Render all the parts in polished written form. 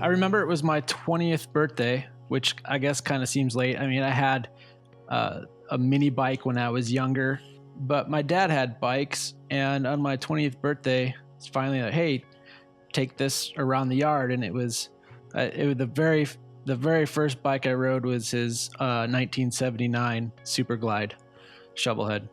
I remember it was my 20th birthday, which I guess kind of seems late. I mean, I had a mini bike when I was younger, but my dad had bikes, and on my 20th birthday, it's finally like, hey, take this around the yard, and it was the very first bike I rode was his 1979 Super Glide shovelhead,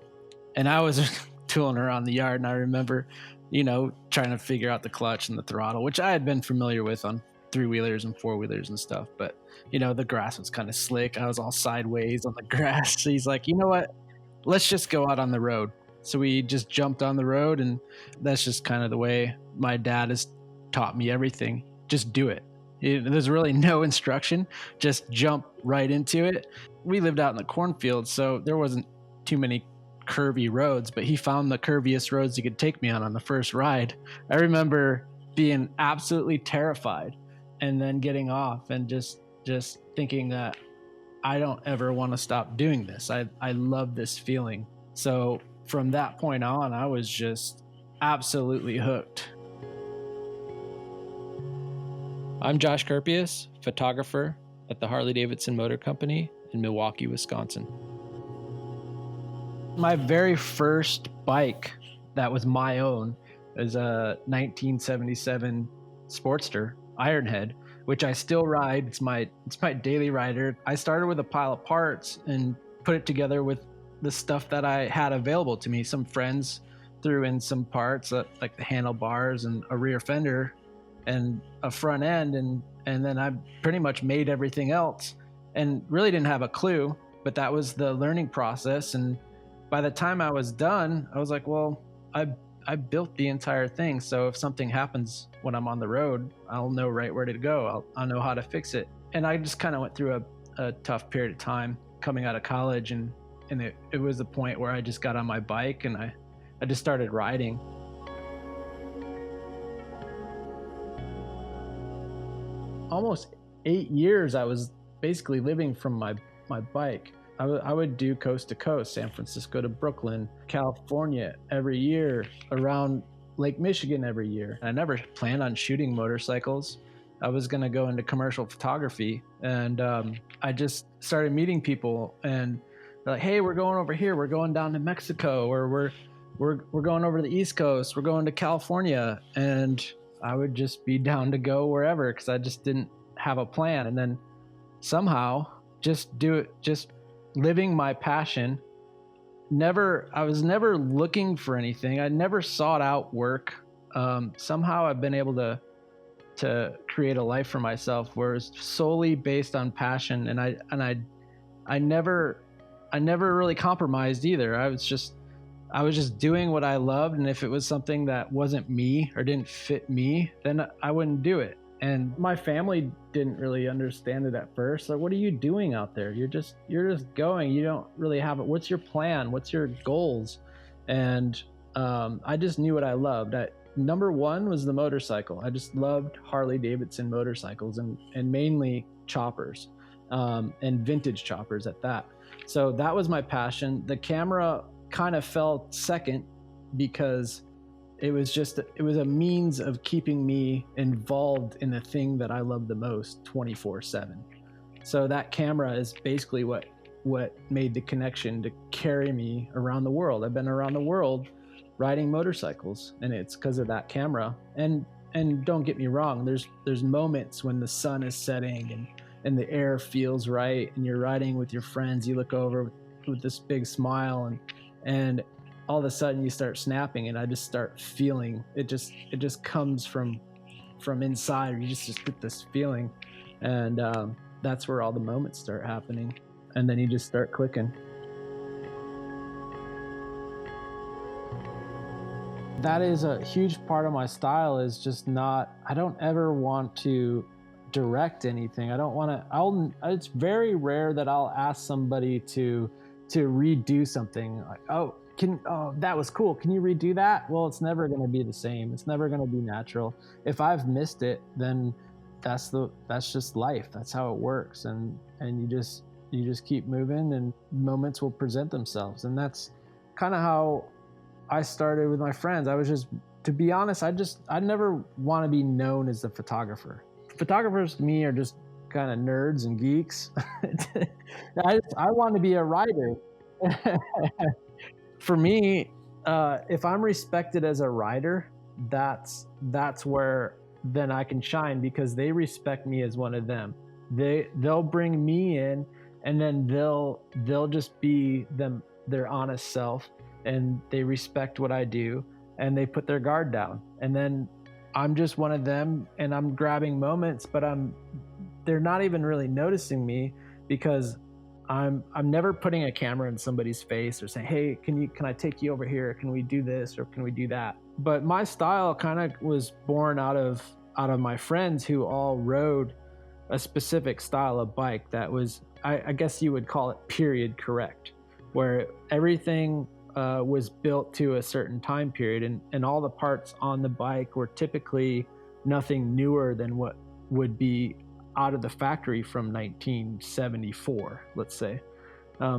and I was tooling around the yard, and I remember, trying to figure out the clutch and the throttle, which I had been familiar with on three-wheelers and four-wheelers and stuff, but the grass was kind of slick. I was all sideways on the grass. So he's like, you know what? Let's just go out on the road. So we just jumped on the road, and that's just kind of the way my dad has taught me everything. Just do it. There's really no instruction. Just jump right into it. We lived out in the cornfield, so there wasn't too many curvy roads, but he found the curviest roads he could take me on the first ride. I remember being absolutely terrified and then getting off and just thinking that I don't ever want to stop doing this. I love this feeling. So from that point on, I was just absolutely hooked. I'm Josh Kurpius, photographer at the Harley-Davidson Motor Company in Milwaukee, Wisconsin. My very first bike that was my own is a 1977 Sportster Ironhead, which I still ride. It's my daily rider. I started with a pile of parts and put it together with the stuff that I had available to me. Some friends threw in some parts like the handlebars and a rear fender and a front end, and then I pretty much made everything else and really didn't have a clue, but that was the learning process. And by the time I was done, I was like, well, I built the entire thing. So if something happens when I'm on the road, I'll know right where to go. I'll know how to fix it. And I just kind of went through a tough period of time coming out of college. And it was the point where I just got on my bike and I just started riding. Almost 8 years, I was basically living from my bike. I would do coast to coast, San Francisco to Brooklyn, California every year, around Lake Michigan every year. I never planned on shooting motorcycles. I was going to go into commercial photography, and I just started meeting people, and they're like, hey, we're going over here. We're going down to Mexico, or we're going over to the East Coast. We're going to California. And I would just be down to go wherever because I just didn't have a plan. And then somehow just do it, just living my passion. I was never looking for anything. I never sought out work. Somehow I've been able to create a life for myself where it's solely based on passion. And I never really compromised either. I was just doing what I loved. And if it was something that wasn't me or didn't fit me, then I wouldn't do it. And my family didn't really understand it at first. Like, what are you doing out there? You're just going. You don't really have it. What's your plan? What's your goals? And I just knew what I loved. Number one was the motorcycle. I just loved Harley-Davidson motorcycles and mainly choppers and vintage choppers at that. So that was my passion. The camera kind of fell second because it was a means of keeping me involved in the thing that I love the most 24/7. So that camera is basically what made the connection to carry me around the world. I've been around the world riding motorcycles, and it's because of that camera. And don't get me wrong, there's moments when the sun is setting and the air feels right and you're riding with your friends, you look over with this big smile and all of a sudden you start snapping, and I just start feeling it. Just comes from inside. You just get this feeling, and that's where all the moments start happening, and then you just start clicking. That is a huge part of my style. Is just I don't ever want to direct anything. I don't want to. It's very rare that I'll ask somebody to redo something. Like, oh, that was cool. Can you redo that? Well, it's never going to be the same. It's never going to be natural. If I've missed it, then that's just life. That's how it works. And you just keep moving, and moments will present themselves. And that's kind of how I started with my friends. I was just, to be honest, I never want to be known as the photographer. photographers to me are just kind of nerds and geeks. I want to be a writer. For me, if I'm respected as a writer, that's where then I can shine, because they respect me as one of them. They'll bring me in, and then they'll just be their honest self, and they respect what I do, and they put their guard down. And then I'm just one of them, and I'm grabbing moments, but they're not even really noticing me, because I'm never putting a camera in somebody's face or saying, hey, can I take you over here? Can we do this, or can we do that? But my style kind of was born out of my friends who all rode a specific style of bike that was, I guess you would call it period correct, where everything was built to a certain time period, and all the parts on the bike were typically nothing newer than what would be out of the factory from 1974, let's say.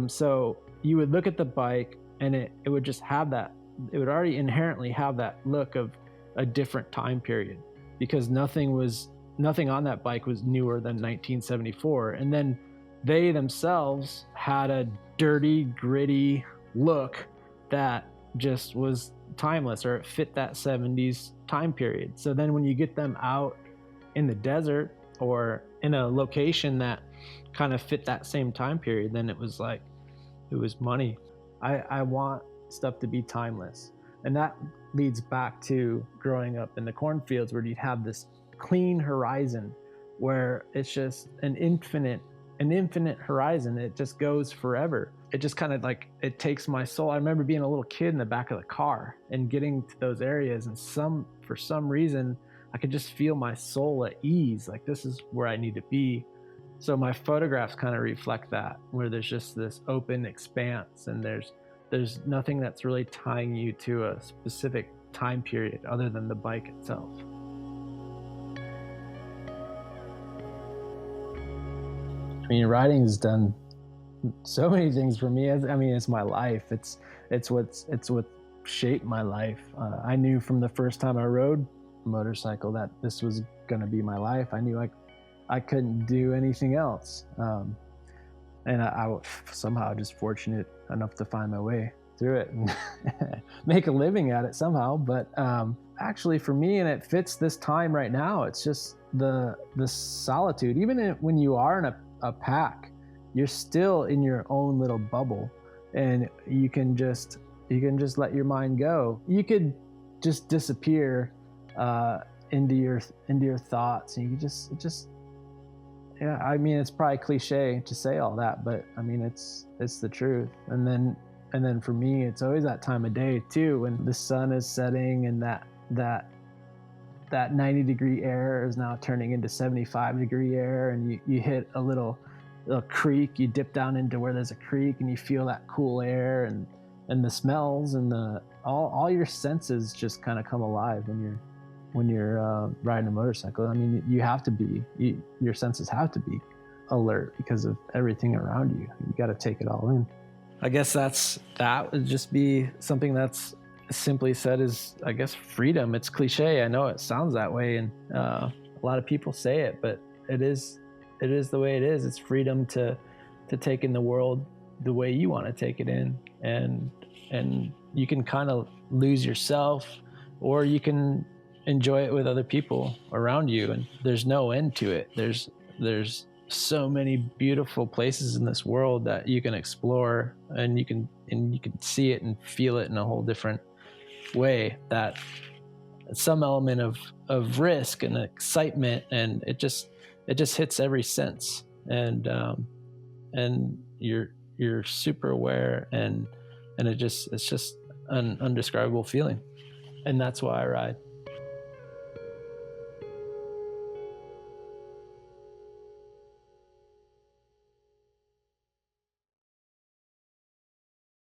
So you would look at the bike, and it would just have that, it would already inherently have that look of a different time period, because nothing on that bike was newer than 1974. And then they themselves had a dirty, gritty look that just was timeless, or it fit that 70s time period. So then when you get them out in the desert or in a location that kind of fit that same time period, then it was like, it was money. I want stuff to be timeless. And that leads back to growing up in the cornfields, where you'd have this clean horizon where it's just an infinite horizon. It just goes forever. It just kind of like, it takes my soul. I remember being a little kid in the back of the car and getting to those areas, and for some reason I could just feel my soul at ease, like this is where I need to be. So my photographs kind of reflect that, where there's just this open expanse, and there's nothing that's really tying you to a specific time period other than the bike itself. I mean, riding has done so many things for me. I mean, it's my life. It's what shaped my life. I knew from the first time I rode a motorcycle that this was going to be my life. I knew I couldn't do anything else. And I was somehow just fortunate enough to find my way through it and make a living at it somehow. But actually for me, and it fits this time right now, it's just the solitude. Even when you are in a pack, you're still in your own little bubble, and you can just let your mind go. You could just disappear into your thoughts, and you just yeah, I mean, it's probably cliche to say all that, but I mean, it's the truth. And then for me, it's always that time of day too, when the sun is setting, and that 90-degree air is now turning into 75-degree air, and you hit a little creek. You dip down into where there's a creek, and you feel that cool air, and the smells, and all your senses just kind of come alive when you're riding a motorcycle. I mean, your senses have to be alert because of everything around you. You got to take it all in. I guess that would just be something that's simply said is, I guess, freedom. It's cliche. I know it sounds that way, and a lot of people say it, but it is the way it is. It's freedom to take in the world the way you want to take it in, and you can kind of lose yourself, or you can enjoy it with other people around you, and there's no end to it. There's so many beautiful places in this world that you can explore, and you can see it and feel it in a whole different way, that some element of risk and excitement, and it just hits every sense, and you're super aware, and it's just an undescribable feeling. And that's why I ride.